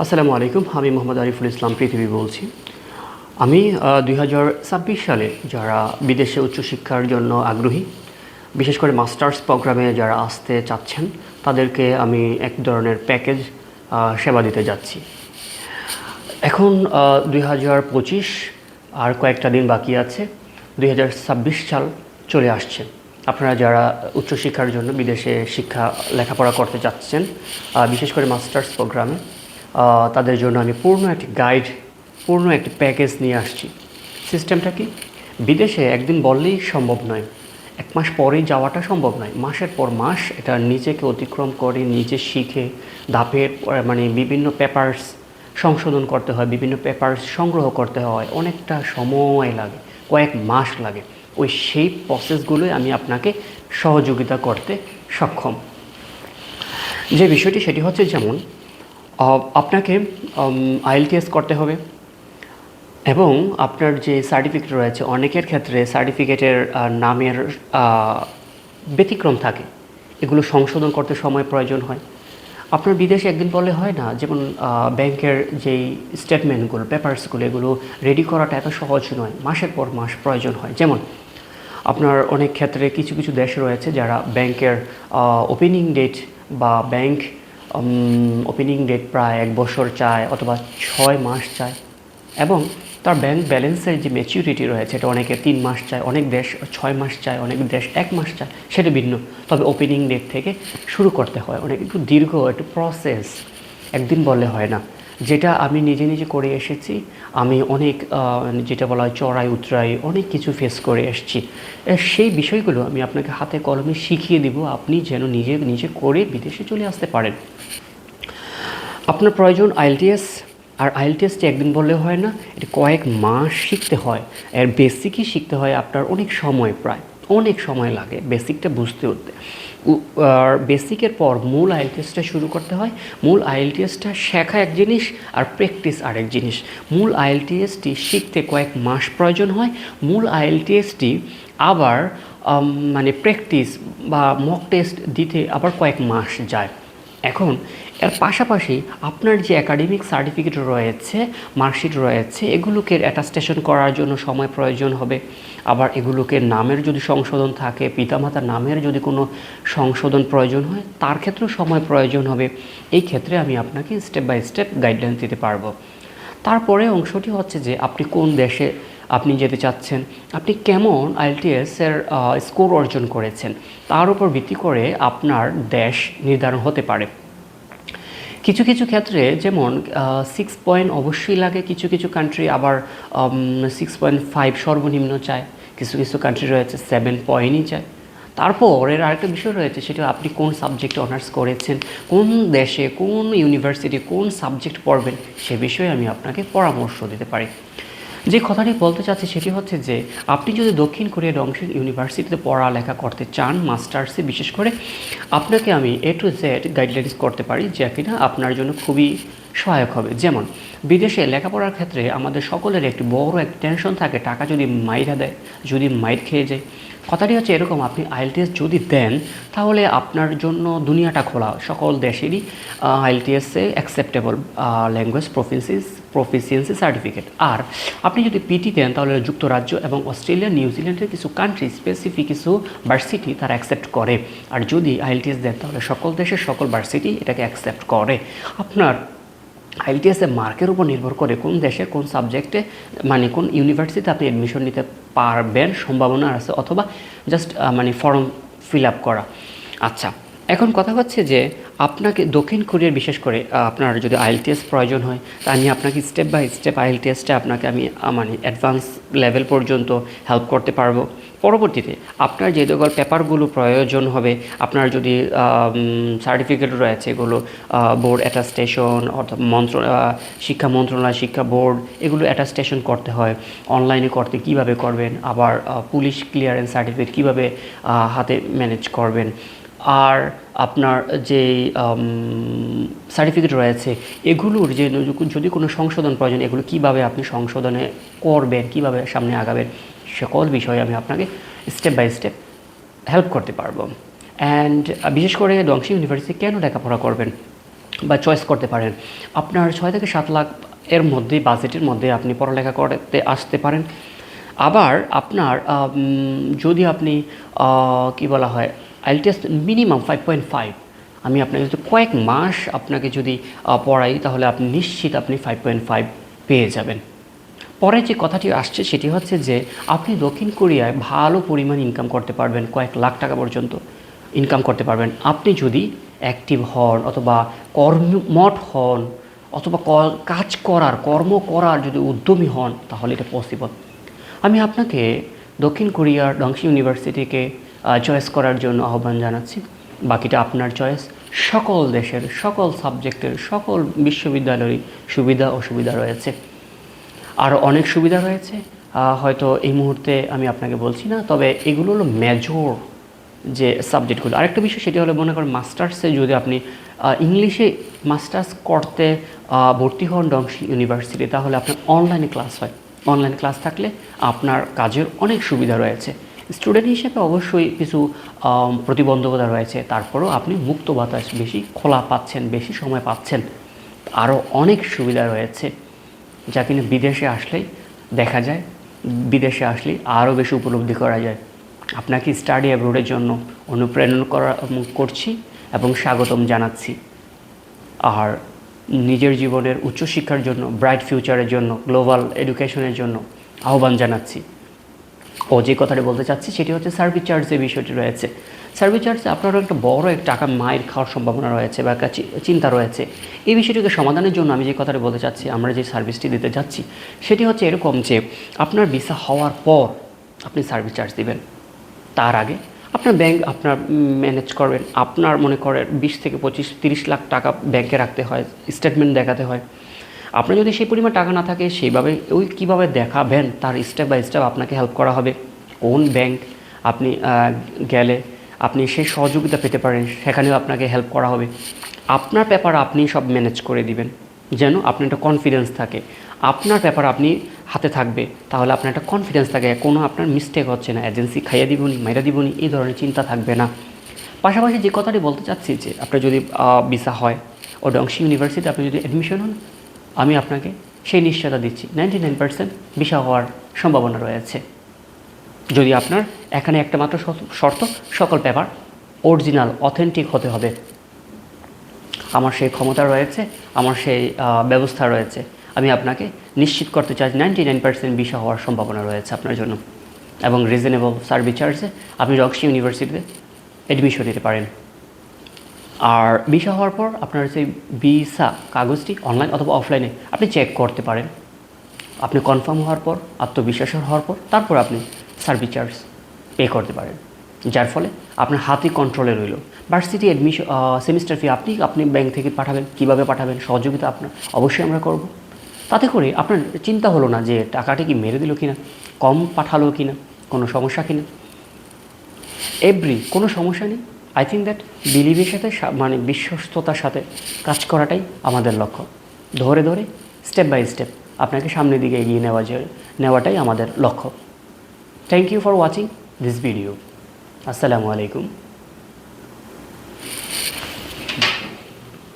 আসসালামু আলাইকুম। আমি মোহাম্মদ আরিফুল ইসলাম পৃথিবী বলছি। আমি 2026 সালে যারা বিদেশে উচ্চশিক্ষার জন্য আগ্রহী, বিশেষ করে মাস্টার্স প্রোগ্রামে যারা আসতে চাচ্ছেন, তাদেরকে আমি এক ধরনের প্যাকেজ সেবা দিতে যাচ্ছি। এখন 2025 আর কয়েকটা দিন বাকি আছে, 2026 সাল চলে আসছে। আপনারা যারা উচ্চশিক্ষার জন্য বিদেশে লেখাপড়া করতে চাচ্ছেন, বিশেষ করে মাস্টার্স প্রোগ্রামে, তাদের জন্য আমি পূর্ণ একটি গাইড, পূর্ণ একটি প্যাকেজ নিয়ে আসছি। সিস্টেমটা কি? বিদেশে একদিন বললেই সম্ভব নয়, এক মাস পরেই যাওয়াটা সম্ভব নয়। মাসের পর মাস এটা নিজেকে অতিক্রম করে, নিজে শিখে ধাপের মানে বিভিন্ন পেপারস সংশোধন করতে হয়, বিভিন্ন পেপারস সংগ্রহ করতে হয়, অনেকটা সময় লাগে, কয়েক মাস লাগে। সেই প্রসেসগুলোই আমি আপনাকে সহযোগিতা করতে সক্ষম। যে বিষয়টি সেটি হচ্ছে, যেমন আপনাকে আইএলটিএস করতে হবে এবং আপনার যে সার্টিফিকেট রয়েছে, অনেকের ক্ষেত্রে সার্টিফিকেটের নামের ব্যতিক্রম থাকে, এগুলো সংশোধন করতে সময় প্রয়োজন হয়। আপনার বিদেশে একদিন বললে হয় না, যেমন ব্যাংকের যেই স্টেটমেন্টগুলো, পেপারসগুলো, এগুলো রেডি করাটা এত সহজ নয়, মাসের পর মাস প্রয়োজন হয়। যেমন আপনার অনেক ক্ষেত্রে কিছু কিছু দেশ রয়েছে যারা ব্যাংকের ওপেনিং ডেট বা ব্যাংক ওপেনিং ডেট প্রায় 1 বছর চায় অথবা 6 মাস চায়, এবং তার ব্যাংক ব্যালেন্সের যে ম্যাচিউরিটি রয়েছে এটা অনেকে 3 মাস চায়, অনেক দেশ 6 মাস চায়, অনেক দেশ 1 মাস চায়, সেটা ভিন্ন। তবে ওপেনিং ডেট থেকে শুরু করতে হয়, অনেক একটু দীর্ঘ একটু প্রসেস, একদিন বললে হয় না। যেটা আমি নিজে নিজে করে এসেছি, আমি অনেক যেটা বলা হয় চড়াই উতরাই অনেক কিছু ফেস করে এসেছি। সেই বিষয়গুলো আমি আপনাকে হাতে কলমে শিখিয়ে দিব, আপনি যেন নিজে নিজে করে বিদেশে চলে আসতে পারেন। আপনার প্রয়োজন আইএলটিএস, আর আইএলটিএসটি একদিন বললে হয় না, এটা কয়েক মাস শিখতে হয়। এর বেসিকই শিখতে হয় আপনার অনেক সময়, প্রায় অনেক সময় লাগে বেসিকটা বুঝতে উঠতে। আর বেসিকের পর মূল আইএলটিএসটা শুরু করতে হয়। মূল আইএলটিএসটা শেখা এক জিনিস আর প্র্যাকটিস আরেক জিনিস। মূল আইএলটিএসটি শিখতে কয়েক মাস প্রয়োজন হয়, মূল আইএলটিএসটি আবার মানে প্র্যাকটিস বা মক টেস্ট দিতে আবার কয়েক মাস যায়। এখন এর পাশাপাশি আপনার যে একাডেমিক সার্টিফিকেট রয়েছে, মার্কশিট রয়েছে, এগুলোকে অ্যাটাস্টেশন করার জন্য সময় প্রয়োজন হবে। আবার এগুলোকে নামের যদি সংশোধন থাকে, পিতামাতার নামের যদি কোনো সংশোধন প্রয়োজন হয়, তার ক্ষেত্রেও সময় প্রয়োজন হবে। এই ক্ষেত্রে আমি আপনাকে স্টেপ বাই স্টেপ গাইডলাইন দিতে পারবো। তারপরে অংশটি হচ্ছে যে আপনি কোন দেশে আপনি যেতে চাচ্ছেন, আপনি কেমন আইএলটিএসের স্কোর অর্জন করেছেন, তার উপর ভিত্তি করে আপনার দেশ নির্ধারণ হতে পারে। কিছু কিছু ক্ষেত্রে যেমন 6 পয়েন্ট অবশ্যই লাগে, কিছু কিছু কান্ট্রি আবার 6.5 সর্বনিম্ন চায়, কিছু কিছু কান্ট্রি রয়েছে 7 পয়েন্টই চায়। তারপর এর আরেকটা বিষয় রয়েছে, সেটা আপনি কোন সাবজেক্টে অনার্স করেছেন, কোন দেশে, কোন ইউনিভার্সিটি, কোন সাবজেক্ট পড়বেন, সে বিষয়ে আমি আপনাকে পরামর্শ দিতে পারি। যে কথাটি বলতে চাচ্ছি সেটি হচ্ছে যে আপনি যদি দক্ষিণ কোরিয়ার ডংশন ইউনিভার্সিটিতে পড়ালেখা করতে চান, মাস্টার্সে বিশেষ করে, আপনাকে আমি A to Z গাইডলাইন্স করতে পারি, যা কিনা আপনার জন্য খুবই সহায়ক হবে। যেমন বিদেশে লেখাপড়ার ক্ষেত্রে আমাদের সকলের একটি বড় এক টেনশন থাকে, টাকা যদি মাইরা দেয়, যদি মাইর খেয়ে যায়। কথাটি হচ্ছে এরকম, আপনি আইএলটিএস যদি দেন তাহলে আপনার জন্য দুনিয়াটা খোলা, সকল দেশেরই আইএলটিএসে অ্যাকসেপ্টেবল ল্যাঙ্গুয়েজ প্রফিসিয়েন্সি সার্টিফিকেট। আর আপনি যদি পিটি দেন তাহলে যুক্তরাজ্য এবং অস্ট্রেলিয়া, নিউজিল্যান্ডের কিছু কান্ট্রি স্পেসিফিক কিছু ভার্সিটি তারা অ্যাকসেপ্ট করে। আর যদি আইএলটিএস দেন তাহলে সকল দেশের সকল ভার্সিটি এটাকে অ্যাকসেপ্ট করে। আপনার আইএলটিএসের মার্কের উপর নির্ভর করে কোন দেশে কোন সাবজেক্টে মানে কোন ইউনিভার্সিটিতে আপনি অ্যাডমিশন নিতে পারবেন সম্ভাবনা আছে, অথবা জাস্ট মানে ফর্ম ফিল আপ করা। আচ্ছা, এখন কথা হচ্ছে যে আপনাকে দক্ষিণ কোরিয়ার বিশেষ করে আপনার যদি আইএলটিএস প্রয়োজন হয়, তা আমি আপনাকে স্টেপ বাই স্টেপ আইএলটিএসটা আপনাকে আমি মানে অ্যাডভান্স লেভেল পর্যন্ত হেল্প করতে পারবো। পরবর্তীতে আপনার যে সকল পেপারগুলো প্রয়োজন হবে, আপনার যদি সার্টিফিকেট রয়েছে, এগুলো বোর্ড অ্যাটাস্টেশন অর্থাৎ শিক্ষা মন্ত্রণালয়, শিক্ষা বোর্ড, এগুলো অ্যাটাস্টেশন করতে হয়। অনলাইনে করতে কিভাবে করবেন, আবার পুলিশ ক্লিয়ারেন্স সার্টিফিকেট কীভাবে হাতে ম্যানেজ করবেন, আর আপনার যে সার্টিফিকেট রয়েছে এগুলোর যে যদি কোনো সংশোধন প্রয়োজন, এগুলো কিভাবে আপনি সংশোধনে করবেন, কিভাবে সামনে আগাবেন, সকল বিষয়ে আমি আপনাকে স্টেপ বাই স্টেপ হেল্প করতে পারবো। অ্যান্ড বিশেষ করে ডংশি ইউনিভার্সিটি কেন লেখাপড়া করবেন, বা চয়েস করতে পারেন। আপনার 6 থেকে 7 লাখ এর মধ্যেই, বাজেটের মধ্যে আপনি পড়ালেখা করতে আসতে পারেন। আবার আপনার যদি আপনি কি বলা হয়, আইএলটিএস মিনিমাম 5.5, আমি আপনাকে যদি কয়েক মাস আপনাকে যদি পড়াই, তাহলে আপনি নিশ্চিত আপনি 5.5 পেয়ে যাবেন। পরে যে কথাটি আসছে সেটি হচ্ছে যে আপনি দক্ষিণ কোরিয়ায় ভালো পরিমাণ ইনকাম করতে পারবেন, কয়েক লাখ টাকা পর্যন্ত ইনকাম করতে পারবেন আপনি যদি অ্যাক্টিভ হন, অথবা কর্মঠ হন, অথবা কর্ম করার যদি উদ্যমী হন, তাহলে এটা পসিবল। আমি আপনাকে দক্ষিণ কোরিয়ার ডংসি ইউনিভার্সিটিকে চয়েস করার জন্য আহ্বান জানাচ্ছি। বাকিটা আপনার চয়েস। সকল দেশের সকল সাবজেক্টের সকল বিশ্ববিদ্যালয়েরই সুবিধা অসুবিধা রয়েছে, আরও অনেক সুবিধা রয়েছে, হয়তো এই মুহূর্তে আমি আপনাকে বলছি না। তবে এগুলো হলো মেজর যে সাবজেক্টগুলো। আরেকটা বিষয় সেটি হলো, মনে করেন মাস্টার্সে যদি আপনি ইংলিশে মাস্টার্স করতে ভর্তি হন ডংসি ইউনিভার্সিটি, তাহলে আপনার অনলাইনে ক্লাস হয়। অনলাইন ক্লাস থাকলে আপনার কাজের অনেক সুবিধা রয়েছে। স্টুডেন্ট হিসেবে অবশ্যই কিছু প্রতিবন্ধকতা রয়েছে, তারপরেও আপনি মুক্ত বাতাস বেশি খোলা পাচ্ছেন, বেশি সময় পাচ্ছেন, আরও অনেক সুবিধা রয়েছে, যা কিনা বিদেশে আসলেই দেখা যায়, বিদেশে আসলেই আরও বেশি উপলব্ধি করা যায়। আপনাকে স্টাডি অ্যাব্রোডের জন্য অনুপ্রেরণা করছি এবং স্বাগতম জানাচ্ছি। আর নিজের জীবনের উচ্চশিক্ষার জন্য, ব্রাইট ফিউচারের জন্য, গ্লোবাল এডুকেশনের জন্য আহ্বান জানাচ্ছি। যে কথাটি বলতে চাচ্ছি সেটি হচ্ছে সার্ভিস চার্জ যে বিষয়টি রয়েছে। সার্ভিস চার্জে আপনারও একটা বড় এক টাকা মায়ের খাওয়ার সম্ভাবনা রয়েছে বা একটা চিন্তা রয়েছে। এই বিষয়টিকে সমাধানের জন্য আমি যে কথাটি বলতে চাচ্ছি, আমরা যে সার্ভিসটি দিতে যাচ্ছি সেটি হচ্ছে এরকম যে আপনার ভিসা হওয়ার পর আপনি সার্ভিস চার্জ দিবেন। তার আগে আপনার ব্যাংক আপনার ম্যানেজ করবেন। আপনার মনে করেন 20 থেকে 25-30 লাখ টাকা ব্যাংকে রাখতে হয়, স্টেটমেন্ট দেখাতে হয়। আপনার যদি সেই পরিমাণ টাকা না থাকে, সেইভাবে কীভাবে দেখাবেন তার স্টেপ বাই স্টেপ আপনাকে হেল্প করা হবে। কোন ব্যাংক আপনি গেলে আপনি সেই সহযোগিতা পেতে পারেন, সেখানেও আপনাকে হেল্প করা হবে। আপনার ব্যাপার আপনি সব ম্যানেজ করে দিবেন, যেন আপনার একটা কনফিডেন্স থাকে। আপনার ব্যাপার আপনি হাতে থাকবে, তাহলে আপনার একটা কনফিডেন্স থাকে, কোনো আপনার মিস্টেক হচ্ছে না, এজেন্সি খাইয়ে দিবনি, মাইরা দিবনি, এই ধরনের চিন্তা থাকবে না। পাশাপাশি যে কথাটি বলতে চাচ্ছি যে আপনার যদি ভিসা হয় ও ডংসি ইউনিভার্সিটি আপনি যদি অ্যাডমিশন হন, আমি আপনাকে সেই নিশ্চয়তা দিচ্ছি 99% ভিসা হওয়ার সম্ভাবনা রয়েছে। যদি আপনার এখানে একটা মাত্র শর্ত, সকল পেপার অরিজিনাল অথেন্টিক হতে হবে। আমার সেই ক্ষমতা রয়েছে, আমার সেই ব্যবস্থা রয়েছে। আমি আপনাকে নিশ্চিত করতে চাই 99% ভিসা হওয়ার সম্ভাবনা রয়েছে আপনার জন্য, এবং রিজনেবল সার্ভিস চার্জে আপনি ডংসি ইউনিভার্সিটিতে অ্যাডমিশন নিতে পারেন। আর ভিসা হওয়ার পর আপনার সেই ভিসা কাগজটি অনলাইন অথবা অফলাইনে আপনি চেক করতে পারেন। আপনি কনফার্ম হওয়ার পর, আত্মবিশ্বাস হওয়ার পর, তারপর আপনি সার্ভিস চার্জ পে করতে পারেন, যার ফলে আপনার হাতই কন্ট্রোলে রইল। ভার্সিটি অ্যাডমিশন সেমিস্টার ফি আপনি ব্যাংক থেকে পাঠাবেন, কীভাবে পাঠাবেন, সহযোগিতা আপনার অবশ্যই আমরা করব। তাতে করে আপনার চিন্তা হলো না যে টাকাটি কি মেরে দিল কিনা, কম পাঠালো কিনা, কোনো সমস্যা কিনা, কোনো সমস্যা নেই। আই থিঙ্ক দ্যাট বিলিভের সাথে, মানে বিশ্বস্ততার সাথে কাজ করাটাই আমাদের লক্ষ্য। ধরে ধরে স্টেপ বাই স্টেপ আপনাকে সামনের দিকে এগিয়ে নেওয়াটাই আমাদের লক্ষ্য। Thank you for watching this video. আসসালামু আলাইকুম।